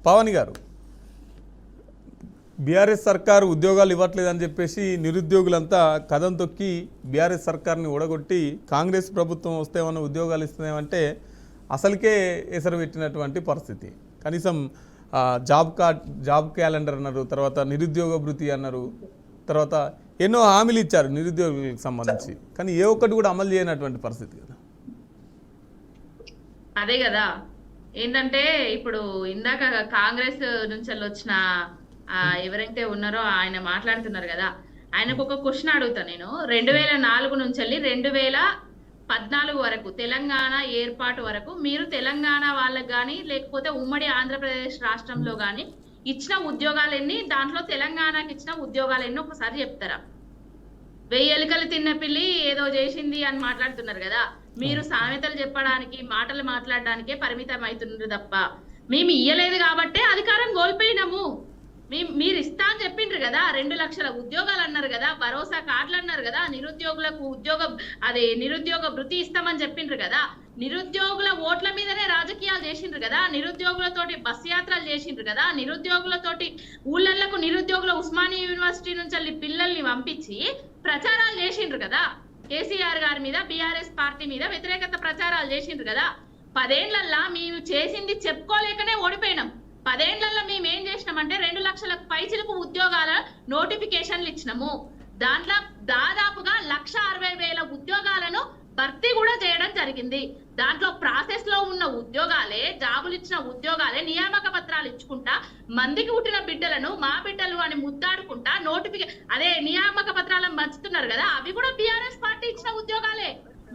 పవన్ గారు, బీఆర్ఎస్ సర్కారు ఉద్యోగాలు ఇవ్వట్లేదని చెప్పేసి నిరుద్యోగులంతా కథం తొక్కి బీఆర్ఎస్ సర్కార్ని ఓడగొట్టి కాంగ్రెస్ ప్రభుత్వం వస్తే ఏమన్నా ఉద్యోగాలు ఇస్తున్నామంటే అసలుకే ఎసరు పెట్టినటువంటి పరిస్థితి. కనీసం జాబ్ క్యాలెండర్ అన్నారు, తర్వాత నిరుద్యోగ భృతి అన్నారు, తర్వాత ఎన్నో హామీలు ఇచ్చారు నిరుద్యోగులకు సంబంధించి, కానీ ఏ ఒక్కటి కూడా అమలు చేయనటువంటి పరిస్థితి కదా. అదే కదా ఏంటంటే ఇప్పుడు ఇందాక కాంగ్రెస్ నుంచి వచ్చిన ఎవరైతే ఉన్నారో ఆయన మాట్లాడుతున్నారు కదా, ఆయనకు ఒక క్వశ్చన్ అడుగుతా నేను. 2004 నుంచి 2014 వరకు తెలంగాణ ఏర్పాటు వరకు మీరు తెలంగాణ వాళ్ళకి కానీ లేకపోతే ఉమ్మడి ఆంధ్రప్రదేశ్ రాష్ట్రంలో కానీ ఇచ్చిన ఉద్యోగాలు ఎన్ని, దాంట్లో తెలంగాణకి ఇచ్చిన ఉద్యోగాలు ఎన్ని ఒకసారి చెప్తారా? 1000 ఎలుకలు తిన్న పిల్లి ఏదో చేసింది అని మాట్లాడుతున్నారు కదా. మీరు సామెతలు చెప్పడానికి మాటలు మాట్లాడడానికే పరిమితం అవుతున్నారు తప్ప మేము ఇయ్యలేదు కాబట్టే అధికారం కోల్పోయినాము. మీరు ఇస్తా అని చెప్పిండ్రు కదా, 2 లక్షల ఉద్యోగాలు అన్నారు కదా, భరోసా కార్డులు అన్నారు కదా, నిరుద్యోగులకు నిరుద్యోగ భృతి ఇస్తామని చెప్పిండ్రు కదా, నిరుద్యోగుల ఓట్ల మీదనే రాజకీయాలు చేసిండ్రు కదా, నిరుద్యోగులతోటి బస్ యాత్రలు చేసిండ్రు కదా, నిరుద్యోగులతోటి ఊళ్ళకు నిరుద్యోగుల ఉస్మానియా యూనివర్సిటీ నుంచి పిల్లల్ని పంపించి ప్రచారాలు చేసిండ్రు కదా. కేసీఆర్ గారి మీద బీఆర్ఎస్ పార్టీ మీద వ్యతిరేకత ప్రచారాలు చేసిండ్రు కదా. 10 ఏళ్లల్లా మేము చేసింది చెప్పుకోలేకనే ఓడిపోయినాం. 10 ఏళ్లలో మేము ఏం చేసినామంటే 2 లక్షలకు పైచిలకు ఉద్యోగాల నోటిఫికేషన్లు ఇచ్చినాము. దాంట్లో దాదాపుగా 1,60,000 ఉద్యోగాలను భర్తీ కూడా చేయడం జరిగింది. దాంట్లో ప్రాసెస్ లో ఉన్న ఉద్యోగాలే, జాబులు ఇచ్చిన ఉద్యోగాలే నియామక పత్రాలు ఇచ్చుకుంటా మందికి పుట్టిన బిడ్డలను మా బిడ్డలు అని ముద్దాడుకుంటా అదే నియామక పత్రాలను పంచుతున్నారు కదా, అవి కూడా బీఆర్ఎస్ పార్టీ ఇచ్చిన ఉద్యోగాలే.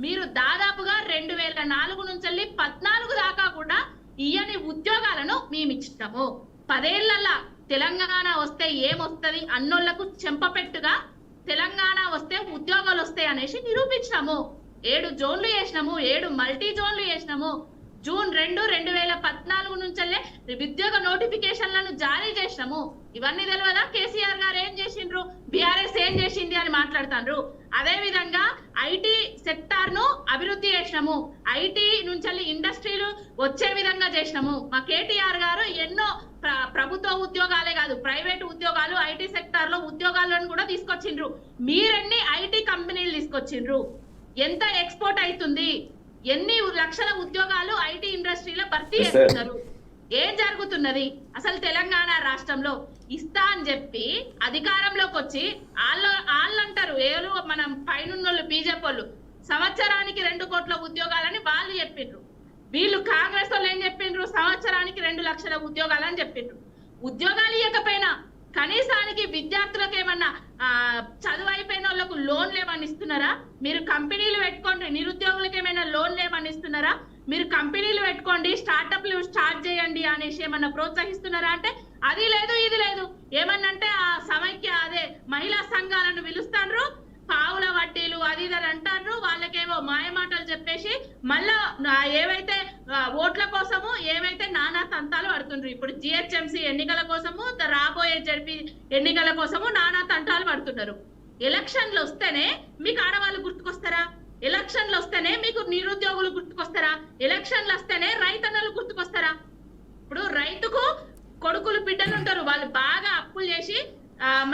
మీరు దాదాపుగా 2004 నుంచి 2014 దాకా కూడా ఇయని ఉద్యోగాలను మేము ఇచ్చినాము. 10 ఏళ్లలో తెలంగాణ వస్తే ఏమొస్తుంది అన్నోళ్లకు చెంపపెట్టుగా తెలంగాణ వస్తే ఉద్యోగాలు వస్తాయి అనేసి నిరూపించినాము. 7 జోన్లు చేసినాము, 7 మల్టీ జోన్లు చేసినాము. జూన్ 2, 2014 నుంచే ఉద్యోగ నోటిఫికేషన్లను జారీ చేసినాము. ఇవన్నీ తెలియదా? కేసీఆర్ గారు ఏం చేసిండ్రు, బీఆర్ఎస్ ఏం చేసింది అని మాట్లాడుతాండ్రు. అదే విధంగా ఐటీ సెక్టార్ ను అభివృద్ధి చేసినాము, ఐటీ నుంచి ఇండస్ట్రీలు వచ్చే విధంగా చేసినాము. మా కేటీఆర్ గారు ఎన్నో ప్రభుత్వ ఉద్యోగాలే కాదు ప్రైవేట్ ఉద్యోగాలు ఐటీ సెక్టార్ లో ఉద్యోగాలను కూడా తీసుకొచ్చిండ్రు. మీరెన్ని ఐటీ కంపెనీలు తీసుకొచ్చిండ్రు, ఎంత ఎక్స్పోర్ట్ అవుతుంది, ఎన్ని లక్షల ఉద్యోగాలు ఐటీ ఇండస్ట్రీలో భర్తీ చేస్తున్నారు, ఏం జరుగుతున్నది అసలు తెలంగాణ రాష్ట్రంలో? ఇస్తా అని చెప్పి అధికారంలోకి వచ్చి వాళ్ళు అంటారు ఏదో మనం పైనున్నోళ్ళు బీజేపీ వాళ్ళు సంవత్సరానికి 2 కోట్ల ఉద్యోగాలని వాళ్ళు చెప్పిండ్రు. వీళ్ళు కాంగ్రెస్ వాళ్ళు ఏం చెప్పిండ్రు, సంవత్సరానికి 2 లక్షల ఉద్యోగాలు అని చెప్పిండ్రు. ఉద్యోగాలు ఇవ్వకపోయినా కనీసానికి విద్యార్థులకు ఏమన్నా చదువు అయిపోయిన వాళ్ళకు లోన్లు ఏమన్నా ఇస్తున్నారా? మీరు కంపెనీలు పెట్టుకోండి, నిరుద్యోగులకు ఏమైనా లోన్లు ఏమన్నా ఇస్తున్నారా? మీరు కంపెనీలు పెట్టుకోండి, స్టార్టప్లు స్టార్ట్ చేయండి అనేసి ఏమన్నా ప్రోత్సహిస్తున్నారా? అంటే అది లేదు ఇది లేదు. ఏమన్నంటే ఆ సమైక్య అదే మహిళా సంఘాలను పిలుస్తాండ్రు, పావుల వడ్డీలు అది ఇది అంటారు, వాళ్ళకేమో మాయమాటలు చెప్పేసి మళ్ళా ఏవైతే ఓట్ల కోసము ఏవైతే నానా తంతాలు పడుతుండ్రు. ఇప్పుడు జిహెచ్ఎంసీ ఎన్నికల కోసము, రాబోయే జడ్పీ ఎన్నికల కోసము నానా తంటాలు పడుతున్నారు. ఎలక్షన్లు వస్తేనే మీకు ఆడవాళ్ళు గుర్తుకొస్తారా? ఎలక్షన్లు వస్తేనే మీకు నిరుద్యోగులు గుర్తుకొస్తారా? ఎలక్షన్లు వస్తేనే రైతన్నలు గుర్తుకొస్తారా? ఇప్పుడు రైతుకు కొడుకులు బిడ్డలు ఉంటారు, వాళ్ళు బాగా అప్పులు చేసి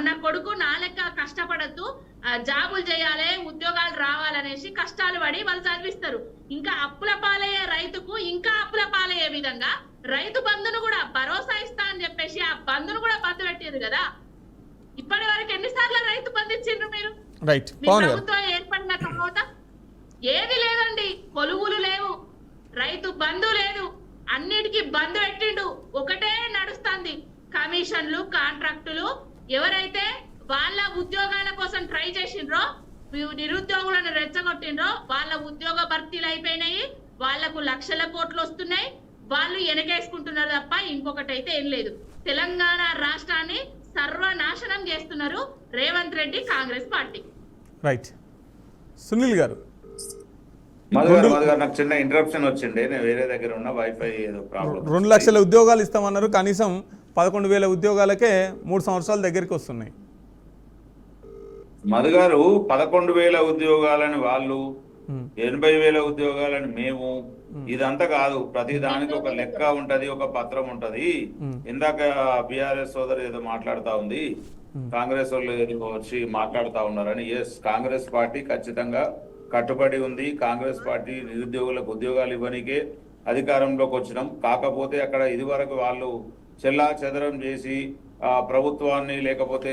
నా కొడుకు నా లెక్క కష్టపడద్దు, జాబులు చేయాలి, ఉద్యోగాలు రావాలనేసి కష్టాలు పడి వాళ్ళు చదివిస్తారు. ఇంకా అప్పుల పాలయ్యే రైతుకు ఇంకా అప్పుల పాలయ్యే విధంగా రైతు బంధును కూడా భరోసా ఇస్తా అని చెప్పేసి ఆ బంధును కూడా బంద్ పెట్టారు కదా. ఇప్పటి వరకు ఎన్నిసార్లు రైతు బంధు ఇచ్చిండ్రు మీరు? ప్రభుత్వం ఏర్పడిన తర్వాత ఏది లేదండి, కొలువులు లేవు, రైతు బంధు లేదు, అన్నిటికీ బంద్ పెట్టిండు. ఒకటే నడుస్తుంది, కమిషన్లు కాంట్రాక్టులు. ఎవరైతే వాళ్ళ ఉద్యోగాల కోసం ట్రై చేసిండ్రో, నిరుద్యోగులను రెచ్చగొట్టిండ్రో వాళ్ళ ఉద్యోగ భర్తీలు అయిపోయినాయి, వాళ్లకు లక్షల కోట్లు వస్తున్నాయి, వాళ్ళు వెనకేసుకుంటున్నారు తప్ప ఇంకొకటి అయితే ఏం లేదు. తెలంగాణ రాష్ట్రాన్ని సర్వనాశనం చేస్తున్నారు రేవంత్ రెడ్డి కాంగ్రెస్ పార్టీ. రైట్. సునీల్ గారు, నాకు చిన్న ఇంటరప్షన్ వచ్చింది, నేను వేరే దగ్గర ఉన్న వైఫై ఏదో ప్రాబ్లం. 2 లక్షల ఉద్యోగాలు ఇస్తామన్నారు, కనీసం 11,000 ఉద్యోగాలకే 3 సంవత్సరాల దగ్గరికి వస్తున్నాయి. మధు గారు 11,000 ఉద్యోగాలని వాళ్ళు, 80,000 ఉద్యోగాలని మేము ఇదంతా కాదు, ప్రతి దానికి ఒక లెక్క ఉంటది, ఒక పత్రం ఉంటది. ఇందాక బిఆర్ఎస్ సోదరు ఏదో మాట్లాడుతా ఉంది, కాంగ్రెస్ వాళ్ళు ఏదో వచ్చి మాట్లాడుతా ఉన్నారని. ఎస్, కాంగ్రెస్ పార్టీ ఖచ్చితంగా కట్టుబడి ఉంది. కాంగ్రెస్ పార్టీ నిరుద్యోగులకు ఉద్యోగాలు ఇవ్వనికే అధికారంలోకి వచ్చినాం. కాకపోతే అక్కడ ఇదివరకు వాళ్ళు చెల్లా చెదరం చేసి ప్రభుత్వాన్ని లేకపోతే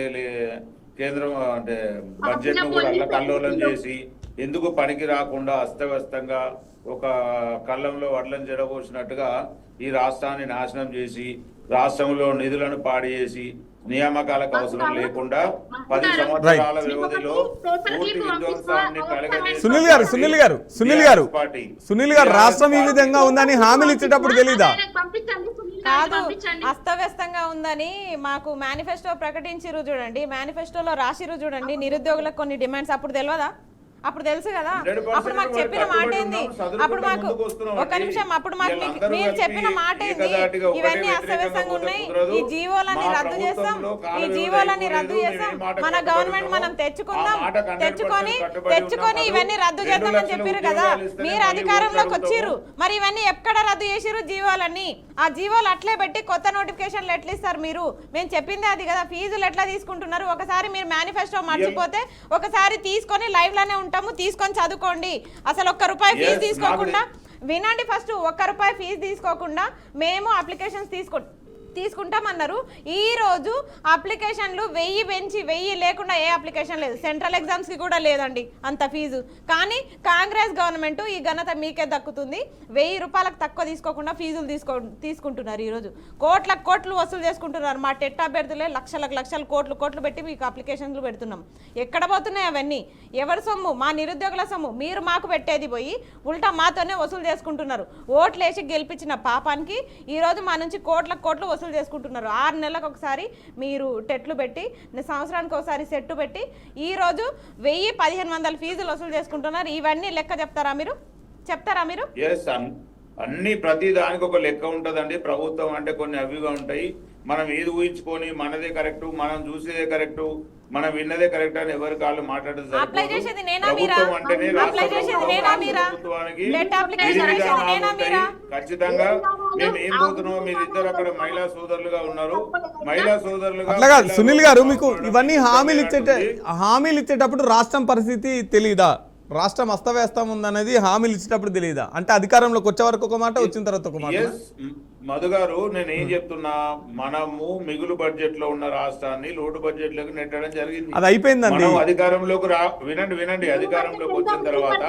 కేంద్రం అంటే బడ్జెట్ ను కూడా అల్లకల్లోలం చేసి ఎందుకు పనికి రాకుండా అస్తవ్యస్తంగా ఒక కళ్ళంలో వడ్లను జడబోసినట్టుగా ఈ రాష్ట్రాన్ని నాశనం చేసి రాష్ట్రంలో నిధులను పాడి చేసి నియామకాలకు అవసరం లేకుండా 10 సంవత్సరాల వ్యవధిలో పూర్తి విధ్వంసాన్ని సునీల్ గారు రాష్ట్రం ఈ విధంగా ఉందని హామీలు ఇచ్చేటప్పుడు తెలీదా? కాదు, అస్తవ్యస్తంగా ఉందని మాకు మేనిఫెస్టో ప్రకటించిరు చూడండి, మేనిఫెస్టోలో రాసిరు చూడండి నిరుద్యోగులకు కొన్ని డిమాండ్స్. అప్పుడు తెలియదా? అప్పుడు తెలుసు కదా. అప్పుడు మాకు చెప్పిన మాట ఏంది? అప్పుడు మాకు ఒక నిమిషం, అప్పుడు మాకు మీరు చెప్పిన మాట ఏంది? ఇవన్నీ అస్తవ్యస్తంగా ఉన్నాయి, ఈ జీవోలన్నీ రద్దు చేస్తాం, ఈ జీవోలన్నీ రద్దు చేస్తాం, మన గవర్నమెంట్ మనం తెచ్చుకొని ఇవన్నీ రద్దు చేద్దామని చెప్పారు కదా. మీరు అధికారంలోకి వచ్చిర్రు, మరి ఇవన్నీ ఎక్కడ రద్దు చేసిరు జీవోలన్నీ? ఆ జీవోలు అట్లే పెట్టి కొత్త నోటిఫికేషన్లు ఎట్లా ఇస్తారు మీరు? మేము చెప్పిందే అది కదా. ఫీజులు ఎట్లా తీసుకుంటున్నారు? ఒకసారి మీరు మేనిఫెస్టో మర్చిపోతే ఒకసారి తీసుకొని లైవ్ లోనే ఉంటాము, తీసుకొని చదువుకోండి. అసలు ₹1 ఫీజు తీసుకోకుండా వినండి, ఫస్ట్ ₹1 ఫీజు తీసుకోకుండా మేము అప్లికేషన్స్ తీసుకుంటామన్నారు. ఈ రోజు అప్లికేషన్లు 1000 పెంచి 1000 లేకుండా ఏ అప్లికేషన్ లేదు. సెంట్రల్ ఎగ్జామ్స్ కి కూడా లేదండి అంత ఫీజు. కానీ కాంగ్రెస్ గవర్నమెంట్ ఈ ఘనత మీకే దక్కుతుంది. ₹1000 తక్కువ తీసుకోకుండా ఫీజులు తీసుకుంటున్నారు. ఈరోజు కోట్లు వసూలు చేసుకుంటున్నారు. మా టెట్ అభ్యర్థులే లక్షలు కోట్లు పెట్టి మీకు అప్లికేషన్లు పెడుతున్నాం. ఎక్కడ పోతున్నాయి అవన్నీ? ఎవరి సొమ్ము? మా నిరుద్యోగుల సొమ్ము. మీరు మాకు పెట్టేది పోయి ఉల్టా మాతోనే వసూలు చేసుకుంటున్నారు. ఓట్లేసి గెలిపించిన పాపానికి ఈరోజు మా నుంచి కోట్లు వసూలు చేసుకుంటున్నారు. 6 నెలలకు ఒకసారి మీరు టెట్లు పెట్టి, సంవత్సరానికి ఒకసారి సెట్టు పెట్టి ఈ రోజు 1000-1500 ఫీజులు వసూలు చేసుకుంటున్నారు. ఇవన్నీ లెక్క చెప్తారా మీరు? అన్ని ప్రతి దానికి ఒక లెక్క ఉంటదండి. ప్రభుత్వం అంటే కొన్ని అవిగా ఉంటాయి. మనం ఏది ఊహించుకొని మనదే కరెక్ట్, మనం చూసేదే కరెక్ట్, మనం విన్నదే కరెక్ట్ అని ఎవరి కాళ్ళు మాట్లాడేది ఖచ్చితంగా మేము ఏం పోతున్నామో మీరిద్దరు అక్కడ మహిళా సోదరులుగా ఉన్నారు. మహిళా సోదరులుగా అట్లా సునీల్ గారు, మీకు ఇవన్నీ హామీలు ఇచ్చేటప్పుడు రాష్ట్రం పరిస్థితి తెలీదా? రాష్ట్రం అస్తవ్యస్తం ఉందనేది హామీలు ఇచ్చేటప్పుడు తెలియదా? అంటే అధికారంలోకి వచ్చే వరకు ఒక మాట, వచ్చిన తర్వాత ఒక మాట. మధు గారు, నేను ఏం చెప్తున్నా, మనము మిగులు బడ్జెట్ లో ఉన్న రాష్ట్రాన్ని లోటు బడ్జెట్ లోకి నెట్టడం జరిగింది. అది అయిపోయిందండి. మనం అధికారంలోకి వినండి అధికారంలోకి వచ్చిన తర్వాత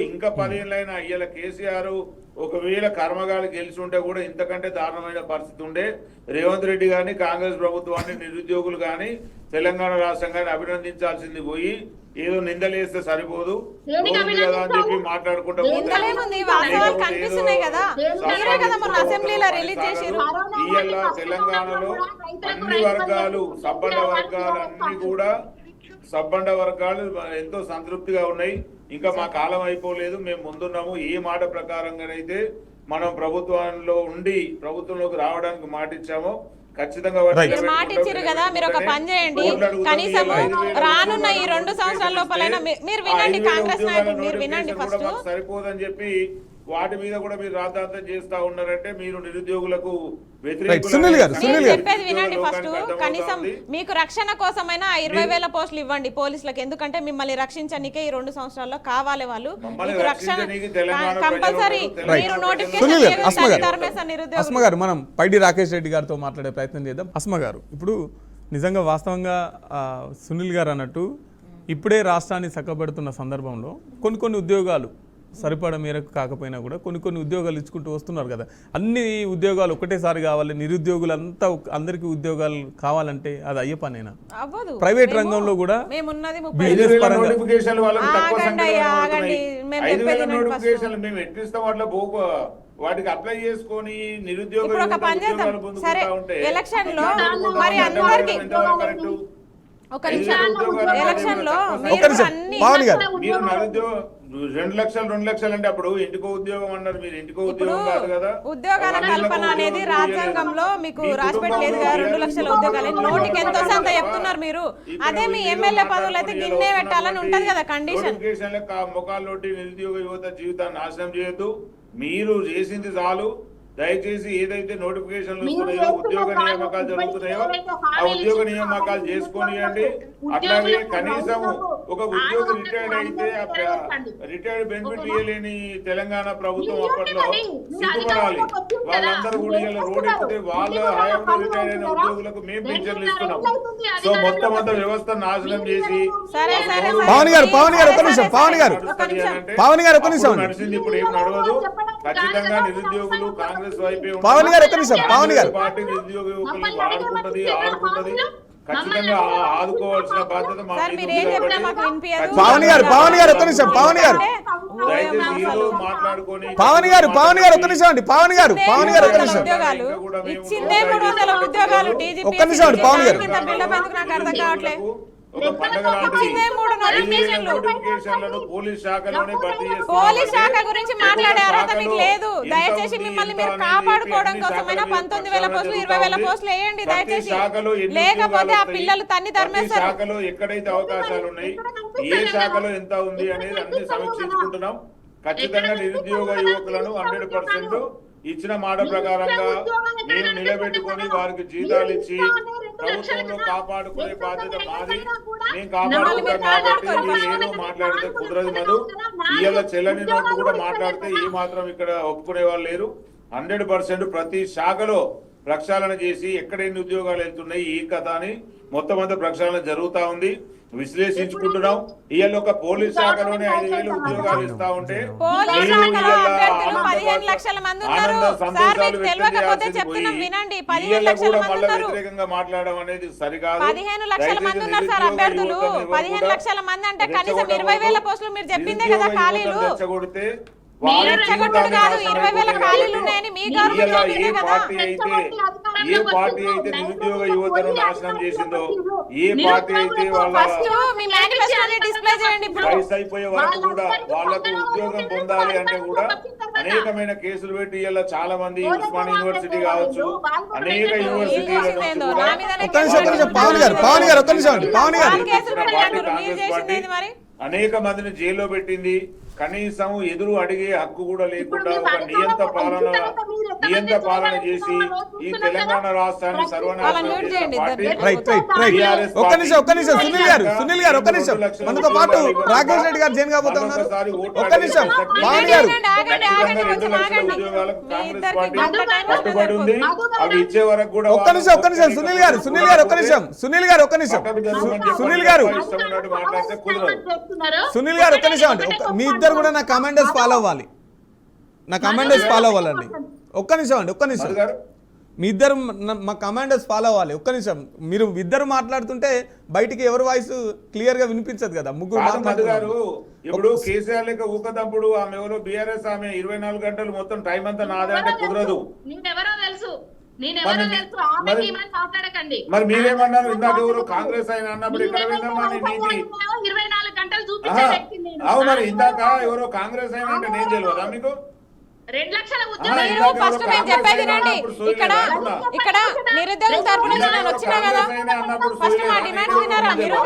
ఇంకా 10 ఏళ్ళైనా అయ్యేలా కేసీఆర్ ఒకవేళ కర్మగాలి గెలిచి ఉంటే కూడా ఇంతకంటే దారుణమైన పరిస్థితి ఉండే. రేవంత్ రెడ్డి గాని కాంగ్రెస్ ప్రభుత్వాన్ని నిరుద్యోగులు గాని తెలంగాణ రాష్ట్రం గాని అభినందించాల్సింది పోయి ఏదో నిందలేస్తే సరిపోదు కదా అని చెప్పి మాట్లాడుకుంటూ తెలంగాణలో అన్ని వర్గాలు సబ్బండ వర్గాలు ఎంతో సంతృప్తిగా ఉన్నాయి. ఇంకా మా కాలం అయిపోలేదు, మేము ముందున్నాము. ఏ మాట ప్రకారంగానైతే మనం ప్రభుత్వంలో ఉండి ప్రభుత్వంలోకి రావడానికి మాట ఇచ్చామో ఖచ్చితంగా మాట ఇచ్చారు కదా. మీరు ఒక పని చేయండి, కనీసం రానున్న ఈ 2 సంవత్సరాల లోపలైనా మీరు వినండి, కాంగ్రెస్ నాయకులు మీరు వినండి. ఫస్ట్ సరిపోదని చెప్పి వాటి మీద కూడా మీరు రాద్ధాంతం చేస్తా ఉన్నారంటే మీరు నిరుద్యోగులకు చెప్పేది వినండి. ఫస్ట్ కనీసం మీకు రక్షణ కోసమైనా 20,000 పోస్టులు ఇవ్వండి పోలీసులకు. ఎందుకంటే మిమ్మల్ని రక్షించడానికే ఈ 2 సంవత్సరాల్లో కావాలి వాళ్ళు. మీకు రక్షణ కంపల్సరీ. మీరు అస్మ గారు, మనం పైడి రాకేష్ రెడ్డి గారితో మాట్లాడే ప్రయత్నం చేద్దాం. అస్మ గారు, ఇప్పుడు నిజంగా వాస్తవంగా సునీల్ గారు అన్నట్టు ఇప్పుడే రాష్ట్రాన్ని చక్కబెడుతున్న సందర్భంలో కొన్ని ఉద్యోగాలు సరిపడ మేరకు కాకపోయినా కూడా కొన్ని ఉద్యోగాలు ఇచ్చుకుంటూ వస్తున్నారు కదా. అన్ని ఉద్యోగాలు ఒకటేసారి కావాలి, నిరుద్యోగులంతా అందరికీ ఉద్యోగాలు కావాలంటే అది అయ్యే పనేనా? ప్రైవేట్ రంగంలో కూడా వాటికి అప్లై చేసుకొని నిరుద్యోగ ఎలక్షన్ లో మరి అందరికీ 2 లక్షలు అంటే అప్పుడు ఇంటికో ఉద్యోగం అన్నారు, మీరు ఇంటికో ఉద్యోగం కాదు కదా. ఉద్యోగాల కల్పన అనేది రాజ్యాంగంలో మీకు రాసిపెట్టలేదు కదా. 2 లక్షల ఉద్యోగాలు నోటికి ఎంత వస్తే అంత చెప్తున్నారు మీరు. అదే మీ ఎమ్మెల్యే పదవులు అయితే గిన్నే పెట్టాలని ఉంటది కదా కండిషన్. ముఖాల్లోటి నిరుద్యోగ యువత జీవితాన్ని నాశనం చేయొద్దు. మీరు చేసింది చాలు. దయచేసి ఏదైతే నోటిఫికేషన్లు వస్తున్నాయో, ఉద్యోగ నియామకాలు జరుగుతున్నాయో ఆ ఉద్యోగ నియామకాలు చేసుకొనియండి. అట్లాగే కనీసం ఒక ఉద్యోగి రిటైర్డ్ అయితే రిటైర్డ్ బెనిఫిట్ ఇవ్వలేని తెలంగాణ ప్రభుత్వం అప్పట్లో సిగ్గుపడాలి. వాళ్ళందరూ కూడా ఇలా రోడ్ ఎక్కితే వాళ్ళ హయాంలో రిటైర్డ్ అయిన ఉద్యోగులకు మేము పింఛన్లు ఇస్తున్నాం. సో మొత్తం అంతా వ్యవస్థ నాశనం చేసి పవన్ గారు ఒక్క నిమిషం, పవన్ గారు ఒక్క నిమిషం నడిచింది. ఇప్పుడు ఏం నడవదు. ఖచ్చితంగా నిరుద్యోగులు కాంగ్రెస్ వైపే పవన్ గారు ఒక్క నిమిషం, పవన్ గారు పార్టీ నిరుద్యోగ యువకుల్ని వాడుకుంటది, ఆడుకుంటది. ఖచ్చితంగా ఆదుకోవాల్సిన బాధ్యత మా మీద ఉంది కాబట్టి పవన్ గారు ఒక్క నిమిషం, దయచేసి ఏదో మాట్లాడుకొని పవన్ గారు ఒక్క నిమిషం అండి, పవన్ గారు ఒక్క నిమిషం, ఉద్యోగాలు ఇచ్చిందే 300 ఉద్యోగాలు ఒక్క నిమిషం అండి, పవన్ గారు నాకు అర్థం కావట్లేదు. ఒక పండుగ పోలీస్ శాఖలోనే భర్తీ పోలీస్ శాఖ గురించి మాట్లాడే అర్హత మీకు లేదు. దయచేసి మిమ్మల్ని మీరు కాపాడుకోవడం కోసమైనా 19,000 పోస్టులు 20,000 పోస్టులు వేయండి దయచేసి. లేకపోతే ఆ పిల్లలు తన్ని తరిమేస్తారు. శాఖలో ఎక్కడైతే అవకాశాలు ఉన్నాయి, ఏ శాఖలో ఎంత ఉంది అనేది అన్ని సమీక్షించుకుంటున్నాం. ఖచ్చితంగా నిరుద్యోగ యువకులను 100% ఇచ్చిన మాట ప్రకారంగా మేము నిలబెట్టుకొని వారికి జీతాలు ఇచ్చి ప్రభుత్వంలో కాపాడుకునే బాధ్యత మాది. మేము కాపాడుకుంటాం కాబట్టి మీరు ఏదో మాట్లాడితే కుదరదు. మధు ఇవాళ చెల్లని నోట్లు కూడా మాట్లాడితే ఏ మాత్రం ఇక్కడ ఒప్పుకునే వాళ్ళు లేరు. 100% ప్రతి శాఖలో ప్రక్షాళన చేసి ఎక్కడ ఎన్ని ఉద్యోగాలు వెళ్తున్నాయి ఈ కథ అని మొత్తం అంతా ప్రక్షాళన జరుగుతా ఉంది. విశ్లేషించుకుంటున్నాం. ఇవాళ ఒక పోలీస్ శాఖలోనే 5,000 ఉద్యోగాలు ఇస్తా ఉంటే పోలీస్ శాఖలో అభ్యర్థులు 15 లక్షల మంది ఉన్నారు. సార్ మీకు తెలియకపోతే చెప్తున్నాం వినండి. 15 లక్షల మంది ఉన్నారు. వ్యతిరేకంగా మాట్లాడడం అనేది సరికాదు. 15 లక్షల మంది ఉన్నారు సార్ అభ్యర్థులు. 15 లక్షల మంది అంటే కనీసం 20,000 పోస్టులు మీరు చెప్పిందే కదా ఖాళీలు. రెచ్చగొడితే మీరు రెచ్చగొట్టుడు కాదు, 20,000 ఖాళీలు ఉన్నాయని మీ గవర్నమెంట్ చెప్పిందే ఏ కదా. పార్టీ అయితే నిరుద్యోగ యువతను నాశనం చేసిందో, ఏ పార్టీ అయితే వాళ్ళ ఫస్ట్ మీ మేనిఫెస్టోని డిస్ప్లే చేయండి. ఇప్పుడు వయసు అయిపోయే వరకు కూడా వాళ్ళకు ఉద్యోగం పొందాలి అంటే కూడా అనేకమైన కేసులు పెట్టి ఇలా చాలా మంది ఉస్మానియా యూనివర్సిటీ కావచ్చు, అనేక యూనివర్సిటీల నుంచి కూడా అనేక మందిని జైల్లో పెట్టింది. కనీసం ఎదురు అడిగే హక్కు కూడా లేకుండా ఒక నియంత పాలన చేసి ఈ తెలంగాణ రాష్ట్రాన్ని సర్వనాశనం చేసిన పార్టీ ఒక్క నిమిషం సునీల్ గారు ఒక్క నిమిషం, మనతో పాటు రాకేష్ రెడ్డి గారు జైన్ కాబోతా ఉన్నారు. ఒక్క నిమిషం పవన్ గారు, 2 లక్షల ఉద్యోగాలకు కాంగ్రెస్ పార్టీ కట్టుబడి ఉంది. అవి ఇచ్చే వరకు కూడా ఒక్క నిమిషం సునీల్ గారు ఒక్క నిమిషం మాట్లాడితే కుదరదు. సునీల్ గారు ఒక్క నిమిషం అండి. మీ ఇద్దరు కూడా నా కమాండర్స్ ఫాలో అవ్వాలి, అవ్వాలండి. ఒక్క నిమిషం మీ ఇద్దరు మా కమాండర్స్ ఫాలో అవ్వాలి. ఒక్క నిమిషం, మీరు ఇద్దరు మాట్లాడుతుంటే బయటికి ఎవరి వాయిస్ క్లియర్ గా వినిపించదు కదా. ముగ్గురు గారు ఇప్పుడు కేసీఆర్ లెక్క ఊకదప్పుడు ఆమె ఎవరో బీఆర్ఎస్ ఆమె 24 గంటలు మొత్తం టైం అంతా నాదే అంటే కుదరదు. మరి మీరేమన్నారు ఇందాక ఎవరు కాంగ్రెస్ అయినా అన్నప్పుడు ఇక్కడ విందమ్మా నీతి. అవు మరి ఇందాక ఎవరో కాంగ్రెస్ అయినా అంటే నేను తెలియదా మీకు? 2 లక్షల మీరు ఫస్ట్ మేము చెప్పేది రండి. ఇక్కడ నిరుద్యోగుల తరపు నుంచి నేను వచ్చినా కదా, ఫస్ట్ మా డిమాండ్ విన్నారా మీరు?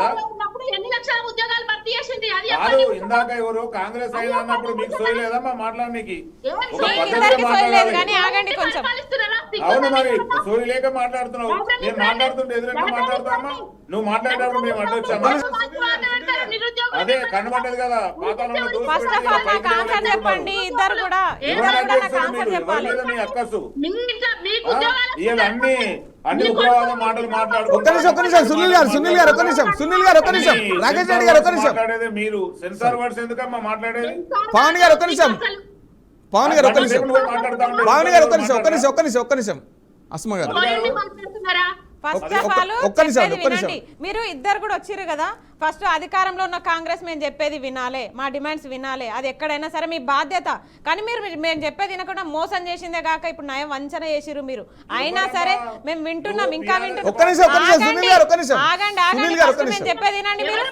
ఎన్ని లక్షల ఉద్యోగాలు భర్తీ చేసింది అది ఇందాక ఎవరు కాంగ్రెస్ అయినా అన్నప్పుడు మీకు సోయలేదమ్మా మాట్లాడడానికి? కానీ ఆగండి కొంచెం. అవును మరి సోయి లేక మాట్లాడుతున్నావు. నేను మాట్లాడుతుంటే ఎదురుగా మాట్లాడుతామా? నువ్వు మాట్లాడేటప్పుడు మేము అడ్డొచ్చామా? అదే కనబడ్డది కదా పాతాళంలో ఫస్ట్ ఆఫ్ ఆల్ నాకు ఆన్సర్ చెప్పండి. ఇద్దరు కూడా నాకు ఆన్సర్ చెప్పాలి. మీ అక్కసు ఇవన్నీ అన్ని ఉగ్రవాద మాటలు ఒక్క నిమిషం సునీల్ గారు ఒక్క నిమిషం రాకేష్ రెడ్డి గారు ఒక్క నిమిషం మాట్లాడేది. మీరు సెన్సార్ వర్డ్స్ ఎందుకమ్మా మాట్లాడేది? పవన్ గారు ఒక్క నిమిషం అస్మా గారు ఫస్ట్ ఆఫ్ ఆల్ మీరు ఇద్దరు కూడా వచ్చిర్రు కదా, ఫస్ట్ అధికారంలో ఉన్న కాంగ్రెస్ మేము చెప్పేది వినాలే, మా డిమాండ్స్ వినాలే, అది ఎక్కడైనా సరే మీ బాధ్యత. కానీ మేము చెప్పేది వినకుండా మోసం చేసిందే కాక ఇప్పుడు నయం వంచన చేసిరు మీరు. అయినా సరే మేము వింటున్నాం, ఇంకా వింటున్నాం. ఒక్క నిమిషం, సునీల్ గారు ఒక్క నిమిషం. ఆగండి సునీల్ గారు ఒక్క మేము నిమిషం. చెప్పేది వినండి, మీరు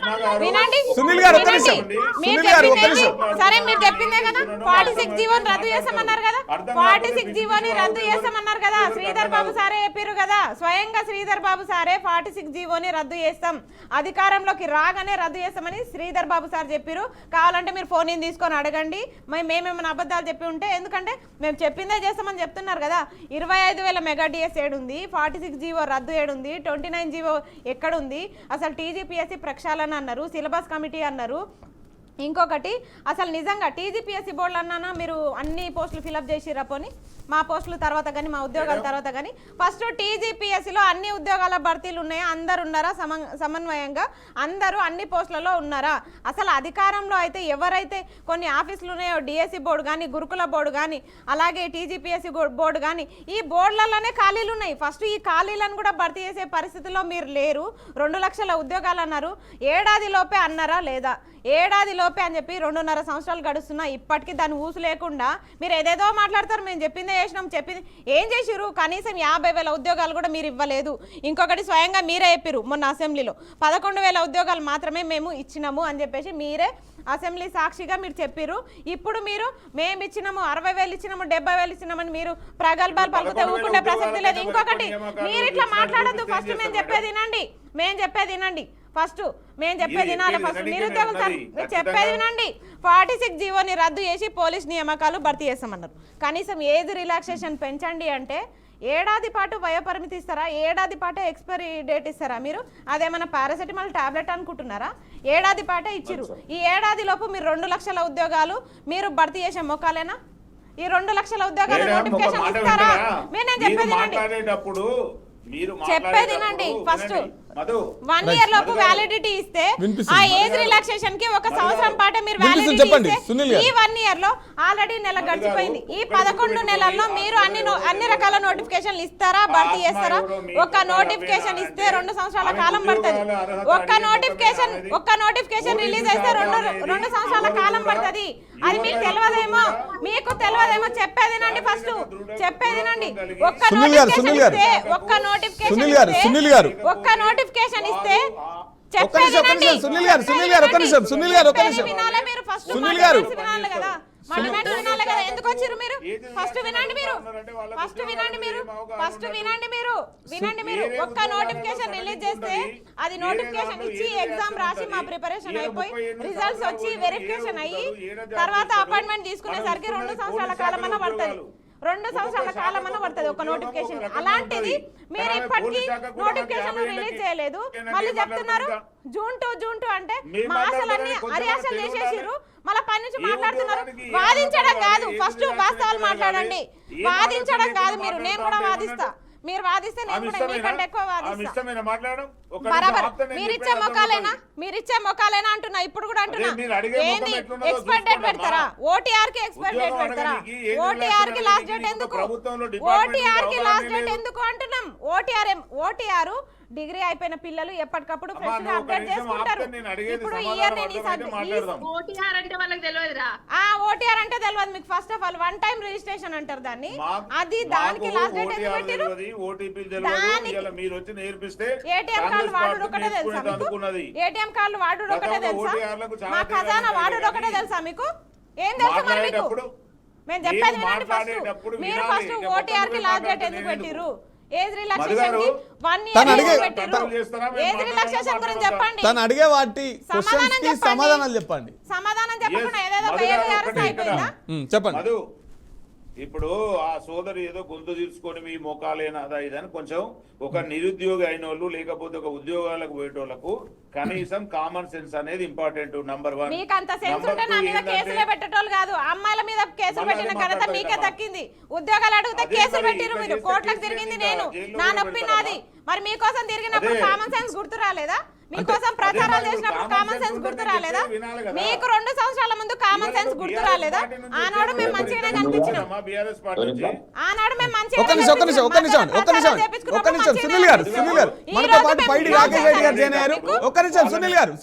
వినండి. సునీల్ గారు ఒక్క నిమిషం. మీరు సునీల్ గారు ఒక్క చెప్పింది నిమిషం. సరే, మీరు చెప్పిందే కదా 46 జీవోని రద్దు చేస్తామన్నారు కదా, 46 జీవోని రద్దు చేస్తామన్నారు కదా, శ్రీధర్ బాబు సారే చెప్పారు కదా, స్వయంగా శ్రీధర్ బాబు సారే 46 జీవోని రద్దు చేస్తాం, అధికారంలోకి రాగానే రద్దు చేస్తామని శ్రీధర్ బాబు సార్ చెప్పారు. కావాలంటే మీరు ఫోన్ తీసుకొని అడగండి మేమేమైనా అబద్ధాలు చెప్పి ఉంటే. ఎందుకంటే మేము చెప్పిందే చేస్తామని చెప్తున్నారు కదా. 25,000 మెగా డిఎస్ ఏడుంది, 46 జీవో రద్దు ఏడుంది, 29 జీవో ఎక్కడుంది, అసలు టీజీపీఎస్సీ ప్రక్షాళన అన్నారు, సిలబస్ కమిటీ అన్నారు. ఇంకొకటి అసలు నిజంగా టీజీపీఎస్సీ బోర్డులు అన్నానా మీరు అన్ని పోస్టులు ఫిలప్ చేసిరా? పోని మా పోస్టులు తర్వాత కానీ మా ఉద్యోగాల తర్వాత కానీ ఫస్ట్ టీజీపీఎస్సీలో అన్ని ఉద్యోగాల భర్తీలు ఉన్నాయా? అందరు ఉన్నారా? సమన్వయంగా అందరూ అన్ని పోస్టులలో ఉన్నారా? అసలు అధికారంలో అయితే ఎవరైతే కొన్ని ఆఫీసులు ఉన్నాయో డిఎస్సి బోర్డు కానీ, గురుకుల బోర్డు కానీ, అలాగే టీజీపీఎస్సీ బోర్డు కానీ, ఈ బోర్డులలోనే ఖాళీలు ఉన్నాయి. ఫస్ట్ ఈ ఖాళీలను కూడా భర్తీ చేసే పరిస్థితిలో మీరు లేరు. 2 లక్షల ఉద్యోగాలు అన్నారు, ఏడాది లోపే అన్నారా లేదా? ఏడాది లోపే అని చెప్పి 2.5 సంవత్సరాలు గడుస్తున్నా ఇప్పటికీ దాన్ని ఊసు లేకుండా మీరు ఏదేదో మాట్లాడతారు. మేము చెప్పిందే చేసినాం, చెప్పింది ఏం చేసిరు? కనీసం 50,000 ఉద్యోగాలు కూడా మీరు ఇవ్వలేదు. ఇంకొకటి స్వయంగా మీరే చెప్పారు మొన్న అసెంబ్లీలో 11,000 ఉద్యోగాలు మాత్రమే మేము ఇచ్చినాము అని చెప్పేసి మీరే అసెంబ్లీ సాక్షిగా మీరు చెప్పారు. ఇప్పుడు మీరు మేము ఇచ్చినాము 60,000 ఇచ్చినాము 70,000 ఇచ్చినామని మీరు ప్రగల్భాలు పలుకుతే ఊరుకుంటే ప్రసక్తి లేదు. ఇంకొకటి మీరు ఇట్లా మాట్లాడద్దు. ఫస్ట్ మేము చెప్పేది వినండి, ఫస్ట్ మేము చెప్పేది వినాలి. ఫస్ట్ నిరుద్యోగులు చెప్పేది వినండి. 46 జీవోని రద్దు చేసి పోలీస్ నియామకాలు భర్తీ చేస్తామన్నారు. కనీసం ఏజ్ రిలాక్సేషన్ పెంచండి అంటే ఏడాది పాటు వయోపరిమితి ఇస్తారా? ఏడాది పాటే ఎక్స్పైరీ డేట్ ఇస్తారా? మీరు అదేమన్నా పారాసెటమాల్ టాబ్లెట్ అనుకుంటున్నారా? ఏడాది పాటే ఇచ్చిరు. ఈ ఏడాది లోపు మీరు 2 లక్షల ఉద్యోగాలు మీరు భర్తీ చేసే మొక్కాలేనా? ఈ 2 లక్షల ఉద్యోగాలు నోటిఫికేషన్ ఇస్తారా? నేను చెప్పేది చెప్పేది వినండి. ఫస్ట్ 1 ఇయర్ లోపు వ్యాలిడిటీ ఇస్తే ఆ ఏజ్ రిలాక్సేషన్ కి 1 సంవత్సరం పాటు మీరు వ్యాలిడిటీ ఇస్తే ఈ 1 ఇయర్ లో ఆల్రెడీ నెల గడిచిపోయింది. ఈ 11 నెలల్లో మీరు అన్ని రకాల నోటిఫికేషన్లు ఇస్తారా? భర్తీ చేస్తారా? ఒక నోటిఫికేషన్ ఇస్తే 2 సంవత్సరాల కాలం పడుతుంది. ఒక్క నోటిఫికేషన్ రిలీజ్ అయితే 2 సంవత్సరాల కాలం పడుతుంది. అది మీకు తెలియదేమో, చెప్పేది వినండి. ఫస్ట్ చెప్పేది వినండి. ఒక్క నోటిఫికేషన్ ఇస్తే సునీల్ గారు ఎందుకు వచ్చారు మీరు? ఫస్ట్ వినండి మీరు. ఒక్క నోటిఫికేషన్ రిలీజ్ చేస్తే అది నోటిఫికేషన్ ఇచ్చి ఎగ్జామ్ రాసి మా ప్రిపరేషన్ అయిపోయి రిజల్ట్స్ వచ్చి వెరిఫికేషన్ అయ్యి తర్వాత అపాయింట్మెంట్ తీసుకునేసరికి 2 సంవత్సరాల కాలం అన్న పడుతుంది. 2 సంవత్సరాల కాలం అన్న పడుతుంది ఒక నోటిఫికేషన్. అలాంటిది మీరు ఇప్పటికీ నోటిఫికేషన్ రిలీజ్ చేయలేదు. మళ్ళీ చెప్తున్నారు జూన్ 2 అంటే మా ఆశలన్నీ అరియాసలు చేసేసిరు. మళ్ళీ పని నుంచి మాట్లాడుతున్నారు. వాదించడం కాదు, ఫస్ట్ వాస్తవాలు మాట్లాడండి. వాదించడం కాదు. నేను కూడా వాదిస్తా. మీరు వాదిస్తే నేను కూడా మీకంటే ఎక్కువ వాదిస్తా. బరాబర్. మీరిచ్చే మొక్కాలేనా అంటున్నా. ఇప్పుడు కూడా అంటున్నా. ఏంది ఎక్స్పైర్ డేట్ పెడతారా? ఓటీఆర్ కి ఎక్స్పైర్ డేట్ పెడతారా? ఓటీఆర్ కి లాస్ట్ డేట్ ఎందుకు అంటున్నాం? ఓటీఆర్ డిగ్రీ అయిపోయిన పిల్లలు ఎప్పటికప్పుడు ఫ్రెష్ గా అప్డేట్ చేసుకుంటారు. ఇప్పుడు ఇయర్ ఓటీఆర్ అంటే వాళ్ళకి తెలియదురా. ఓటీఆర్ అంటే తెలియదు మీకు. First of all 1 time registration అంటారు దాన్ని. అది దానికి లాస్ట్ డేట్ ఎందుకు పెట్టారు? ఏటీఎం కార్డు వాడు ఒకటే తెలుసా మీకు? ఏటీఎం కార్డు వాడు ఒకటే తెలుసా? మా ఖజానా వాడు ఒకటే తెలుసా మీకు? ఏం తెలుసు మరి మీకు? మేము చెప్పేది వినండి. ఫస్ట్ మీరు ఫస్ట్ ఓటీఆర్ కి లాస్ట్ డేట్ ఎందుకు పెట్టిరు? ఏజ్ రిలాక్సేషన్ కి 1 ఇయర్ పెట్టిరు. ఏజ్ రిలాక్సేషన్ గురించి చెప్పండి. తను అడిగే వాటి క్వశ్చన్స్ కి సమాధానాలు చెప్పండి. సమాధానం చెప్పకుండా ఏదేదో బయలుదేరి అయిపోయిందా? చెప్పండి. ఇప్పుడు ఆ సోదరు ఏదో గొంతు తీసుకొని మీ మొక్కాలేనాదా ఇదని కొంచెం ఒక నిరుద్యోగి అయిన వాళ్ళు లేకపోతే ఒక ఉద్యోగాలకు పోయేటోళ్లకు కనీసం కామన్ సెన్స్ అనేది ఇంపార్టెంట్. నంబర్ 1. మీకు అంత సెన్స్ ఉంటే నా మీద కేసులే పెట్టేటోళ్ళు కాదు. అమ్మాయిల మీద కేసులు పెట్టిన ఘనత మీకే దక్కింది. ఉద్యోగాలు అడిగితే కేసులు పెట్టిరు మీరు. కోర్టులకు తిరిగింది నేను, నా నొప్పి నాది. మరి మీకోసం తిరిగినప్పుడు కామన్ సెన్స్ గుర్తు రాలేదా? మీకోసం ప్రచారాలు చేసినప్పుడు కామన్ సెన్స్ గుర్తు రాలేదా? మీకు 2 సంవత్సరాల ముందు కామన్ సెన్స్ గుర్తు రాలేదా? ఆనాడు మేము మంచిగానే కనిపించినాం. ఆనాడు మేము సునీల్ గారు మనతో పాటు పైడి రాకేష్ రెడ్డి గారు జాయిన్ అయ్యారు. ఒక్క నిమిషం సునీల్ గారు.